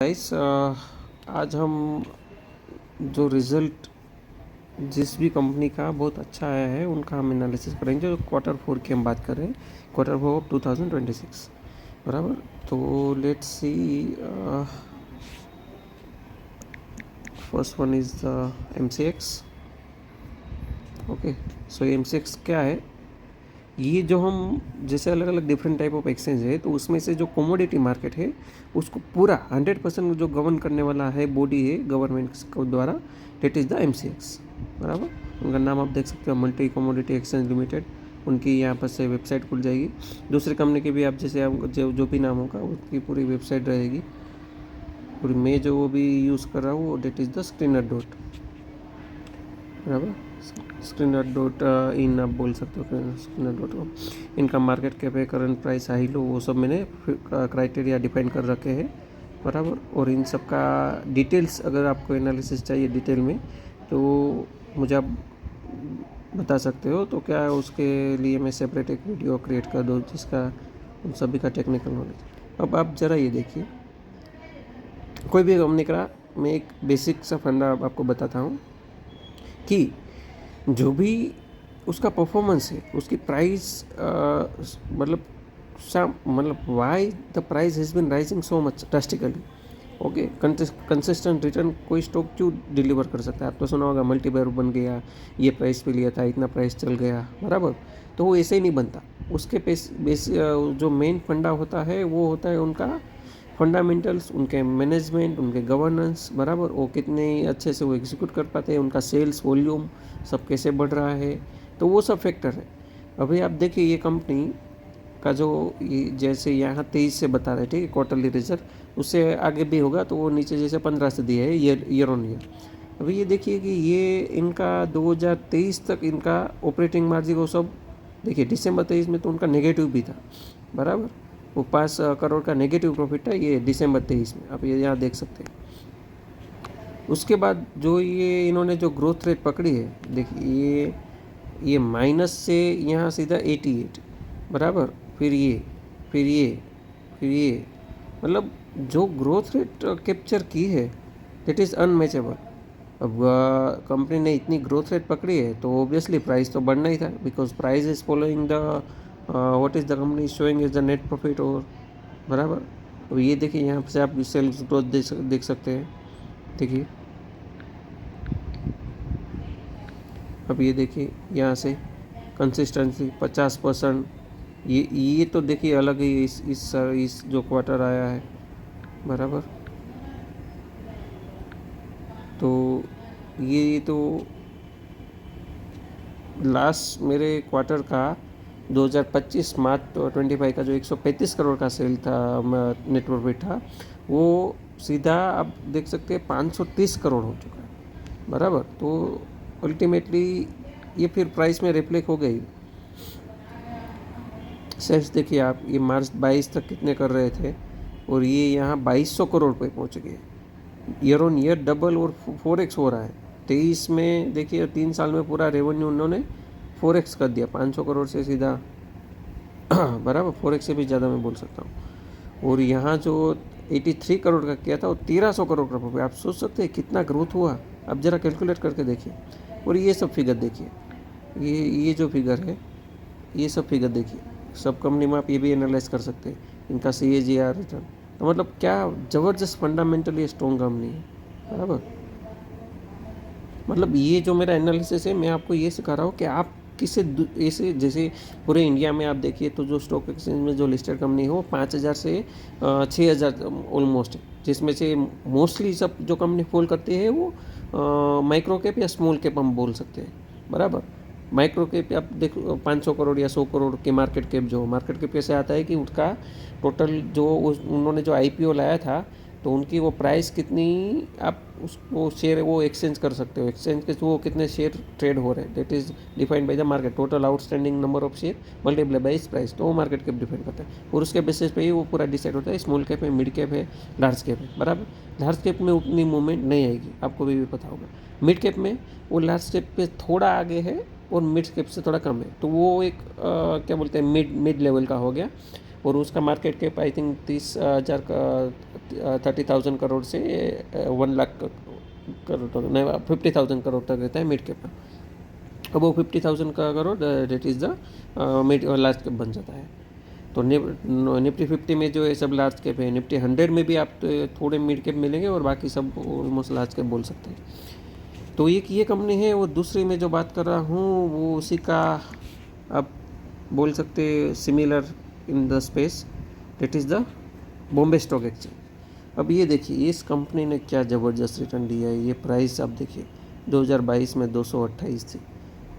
Guys, आज हम जो रिज़ल्ट जिस भी कंपनी का बहुत अच्छा आया है उनका हम एनालिसिस करेंगे। जो Q4 की हम बात कर रहे हैं, Q4 ऑफ 2026, बराबर। तो let's see, first one is the MCX। Okay, so MCX क्या है? ये जो हम जैसे अलग अलग डिफरेंट टाइप ऑफ एक्सचेंज है, तो उसमें से जो कमोडिटी मार्केट है उसको पूरा 100% जो गवर्न करने वाला है बॉडी है गवर्नमेंट को द्वारा, डेट इज़ द MCX, बराबर। उनका नाम आप देख सकते हो, मल्टी कमोडिटी एक्सचेंज लिमिटेड। उनकी यहाँ पर से वेबसाइट खुल जाएगी। दूसरी कंपनी की भी आप जैसे आप जो भी नाम होगा उसकी पूरी वेबसाइट रहेगी पूरी। मैं जो वो भी यूज़ कर रहा हूँ वो that is the screener dot, बराबर। स्क्रीनर डॉट इन आप बोल सकते हो, screener.com। इनका मार्केट कैप है, करंट प्राइस, हाई लो, वो सब मैंने क्राइटेरिया डिफाइन कर रखे हैं, बराबर। और इन सब का डिटेल्स अगर आपको एनालिसिस चाहिए डिटेल में तो मुझे आप बता सकते हो। तो क्या है, उसके लिए मैं सेपरेट एक वीडियो क्रिएट कर दूँ जिसका उन सभी का टेक्निकल नॉलेज। अब आप ज़रा ये देखिए, कोई भी कंपनी का मैं एक बेसिक सा फंडा आपको बताता हूँ कि जो भी उसका परफॉर्मेंस है, उसकी प्राइस, मतलब why the price has been rising so much drastically. Okay, consistent return कोई स्टॉक क्यों डिलीवर कर सकता है? आप तो सुना होगा मल्टीबायर बन गया, ये प्राइस पे लिया था, इतना प्राइस चल गया, बराबर। तो वो ऐसे ही नहीं बनता। उसके जो मेन फंडा होता है वो होता है उनका फंडामेंटल्स, उनके मैनेजमेंट, उनके गवर्नेंस, बराबर। वो कितने अच्छे से वो एग्जीक्यूट कर पाते हैं, उनका सेल्स वॉल्यूम सब कैसे बढ़ रहा है, तो वो सब फैक्टर है। अभी आप देखिए ये कंपनी का जो ये जैसे यहाँ 23 से बता रहे हैं, ठीक है, क्वार्टरली रिजल्ट, उससे आगे भी होगा तो वो नीचे जैसे 15 से दिया है ईयर ऑन ईयर। अभी ये देखिए कि ये इनका 2023 तक इनका ऑपरेटिंग मार्जिन वो सब देखिए, दिसंबर 23 में तो उनका नेगेटिव भी था, बराबर। वो 5 करोड़ का नेगेटिव प्रॉफिट है ये दिसंबर 23 में, आप ये यहाँ देख सकते हैं। उसके बाद जो ये इन्होंने जो ग्रोथ रेट पकड़ी है, देखिए ये माइनस से यहाँ सीधा 88, बराबर। फिर ये फिर ये फिर ये, मतलब जो ग्रोथ रेट कैप्चर की है दैट इज़ अनमैचेबल। अब कंपनी ने इतनी ग्रोथ रेट पकड़ी है तो ऑब्वियसली प्राइस तो बढ़ना ही था, because price is following the what is the company showing is the net profit, और बराबर। अब ये देखिए यहाँ से आप सेल्स ग्रोथ देख सकते हैं, देखिए। अब ये देखिए यहाँ से कंसिस्टेंसी 50%, ये तो देखिए अलग ही इस जो क्वार्टर आया है, बराबर। तो ये तो लास्ट मेरे क्वार्टर का 2025 मार्च 25 का जो 135 करोड़ का सेल था, नेट प्रॉफिट था, वो सीधा आप देख सकते हैं 530 करोड़ हो चुका है, बराबर। तो अल्टीमेटली ये फिर प्राइस में रिफ्लेक्ट हो गई। सेल्स देखिए आप, ये मार्च 22 तक कितने कर रहे थे और ये यहाँ 2200 करोड़ पे पहुँच गए। ईयर ऑन ईयर डबल और 4x हो रहा है। 23 में देखिए 3 साल में पूरा रेवेन्यू उन्होंने 4x कर दिया, 500 करोड़ से सीधा बराबर 4x से भी ज़्यादा मैं बोल सकता हूँ। और यहाँ जो 83 करोड़ का किया था वो 1300 करोड़ का प्रॉफिट। आप सोच सकते हैं कितना ग्रोथ हुआ? आप ज़रा कैलकुलेट करके देखिए। और ये सब फिगर देखिए, ये जो फिगर है, ये सब फिगर देखिए। सब कंपनी में आप ये भी एनालाइज कर सकते हैं इनका CAGR रिटर्न। तो मतलब क्या ज़बरदस्त फंडामेंटली स्ट्रॉन्ग कंपनी है, बराबर। मतलब ये जो मेरा एनालिसिस है, मैं आपको ये सिखा रहा हूँ कि आप किसे ऐसे, जैसे पूरे इंडिया में आप देखिए तो जो स्टॉक एक्सचेंज में जो लिस्टेड कंपनी हो 5000 से 6000 ऑलमोस्ट, जिसमें से मोस्टली सब जो कंपनी फॉल करती है वो माइक्रो कैप या स्मॉल कैप हम बोल सकते हैं, बराबर। माइक्रो कैप आप देखो 500 करोड़ या 100 करोड़ के मार्केट कैप, जो मार्केट कैप कैसे आता है कि उसका टोटल जो उन्होंने जो IPO लाया था तो उनकी वो प्राइस कितनी, आप उसको शेयर वो एक्सचेंज कर सकते हो, एक्सचेंज के थ्रू वो कितने शेयर ट्रेड हो रहे हैं, that is defined by the market, total outstanding number of share multiply by इस प्राइस, तो वो मार्केट कैप डिफाइन करता है। और उसके बेसिस पे ही वो पूरा डिसाइड होता है स्मॉल कैप है, मिड कैप है, लार्ज कैप है, बराबर। लार्ज कैप में उतनी मूवमेंट नहीं आएगी, आपको भी पता होगा। मिड कैप में वो लार्ज कैप पे थोड़ा आगे है और मिड कैप से थोड़ा कम है, तो वो एक क्या बोलते हैं मिड लेवल का हो गया। और उसका मार्केट कैप आई थिंक 30,000 का 30,000 करोड़ से 1 लाख करोड़ तक नहीं 50,000 करोड़ तक रहता है मिड कैप। अब वो 50,000 का crore that is the mid large cap बन जाता है। तो निफ्टी 50 में जो है सब लार्ज कैप है, निफ्टी 100 में भी आप तो थोड़े मिड कैप मिलेंगे और बाकी सब ऑलमोस्ट लार्ज कैप बोल सकते हैं। तो ये कंपनी है। वो दूसरी में जो बात कर रहा हूँ वो उसी का आप बोल सकते similar in the space, that is the Bombay stock exchange. अब ये देखिए इस कंपनी ने क्या ज़बरदस्त रिटर्न दिया है। ये प्राइस आप देखिए 2022 में 228 थी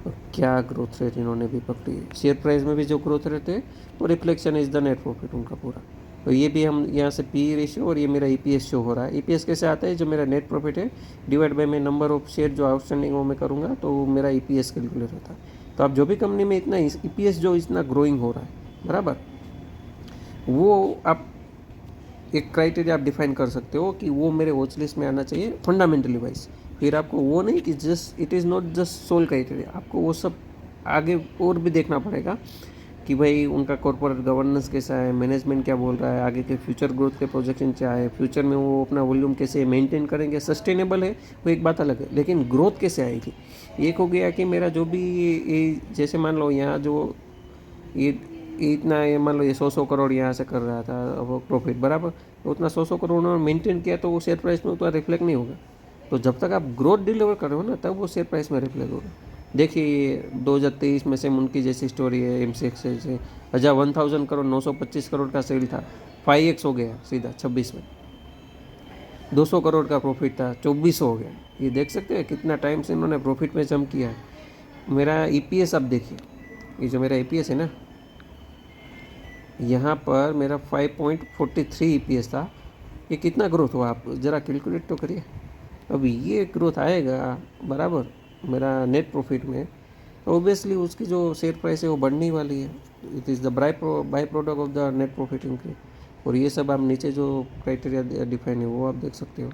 और क्या ग्रोथ रेट इन्होंने भी पकड़ी है। शेयर प्राइस में भी जो ग्रोथ रेट है वो reflection is the net profit उनका पूरा। तो ये भी हम यहाँ से पी रेशियो और ये मेरा ईपीएस शो हो रहा है। ईपीएस कैसे आता है, जो मेरा नेट प्रॉफिट है डिवाइड बाय मैं नंबर ऑफ शेयर जो आउटस्टैंडिंग वो मैं करूँगा तो मेरा ईपीएस कैलकुलेट होता है। तो आप जो भी कंपनी में इतना ईपीएस जो इतना ग्रोइंग हो रहा है बराबर, वो आप एक क्राइटेरिया आप डिफाइन कर सकते हो कि वो मेरे वॉच लिस्ट में आना चाहिए फंडामेंटली वाइज। फिर आपको वो नहीं कि just it is not just sole criteria, आपको वो सब आगे और भी देखना पड़ेगा कि भाई उनका कॉर्पोरेट गवर्नेंस कैसा है, मैनेजमेंट क्या बोल रहा है, आगे के फ्यूचर ग्रोथ के प्रोजेक्शन क्या है, फ्यूचर में वो अपना वॉल्यूम कैसे मेंटेन करेंगे, सस्टेनेबल है वो एक बात अलग है, लेकिन ग्रोथ कैसे आएगी। एक हो गया कि मेरा जो भी ये जैसे मान लो यहाँ जो ये इतना ये मान लो ये 100 करोड़ यहाँ से कर रहा था वो प्रॉफिट बराबर, तो उतना 100 करोड़ उन्होंने मेंटेन किया तो वो शेयर प्राइस में उतना रिफ्लेक्ट नहीं होगा। तो जब तक आप ग्रोथ डिलीवर कर रहे हो ना तब वो शेयर प्राइस में रिफ्लेक्ट होगा। देखिए 2023 में से उनकी जैसी स्टोरी है एमसीएक्स से 1000 करोड़ 925 करोड़ का सेल था, 5x हो गया सीधा 26 में। 200 करोड़ का प्रॉफिट था 24 हो गया। ये देख सकते हैं कितना टाइम से इन्होंने प्रॉफिट में जंप किया है। मेरा ईपीएस आप देखिए, ये जो मेरा ईपीएस है ना यहाँ पर मेरा 5.43 ईपीएस था। ये कितना ग्रोथ हुआ आप ज़रा कैलकुलेट तो करिए। अब ये ग्रोथ आएगा बराबर मेरा नेट प्रॉफिट में, तो ऑब्वियसली उसकी जो शेयर प्राइस है वो बढ़ने वाली है। It is the by product of the net profit increase. और ये सब आप नीचे जो क्राइटेरिया डिफाइन है वो आप देख सकते हो।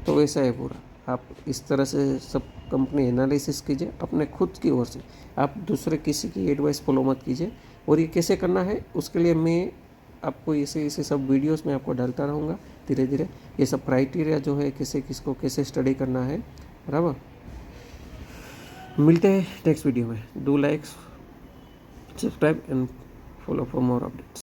तो ऐसा है पूरा, आप इस तरह से सब कंपनी एनालिसिस कीजिए अपने खुद की ओर से, आप दूसरे किसी की एडवाइस फॉलो मत कीजिए। और ये कैसे करना है उसके लिए मैं आपको ऐसे सब वीडियोस में आपको डालता रहूँगा धीरे धीरे। ये सब क्राइटेरिया जो है किसे किसको कैसे स्टडी करना है बराबर। मिलते हैं नेक्स्ट वीडियो में। Do like, subscribe and follow for more updates.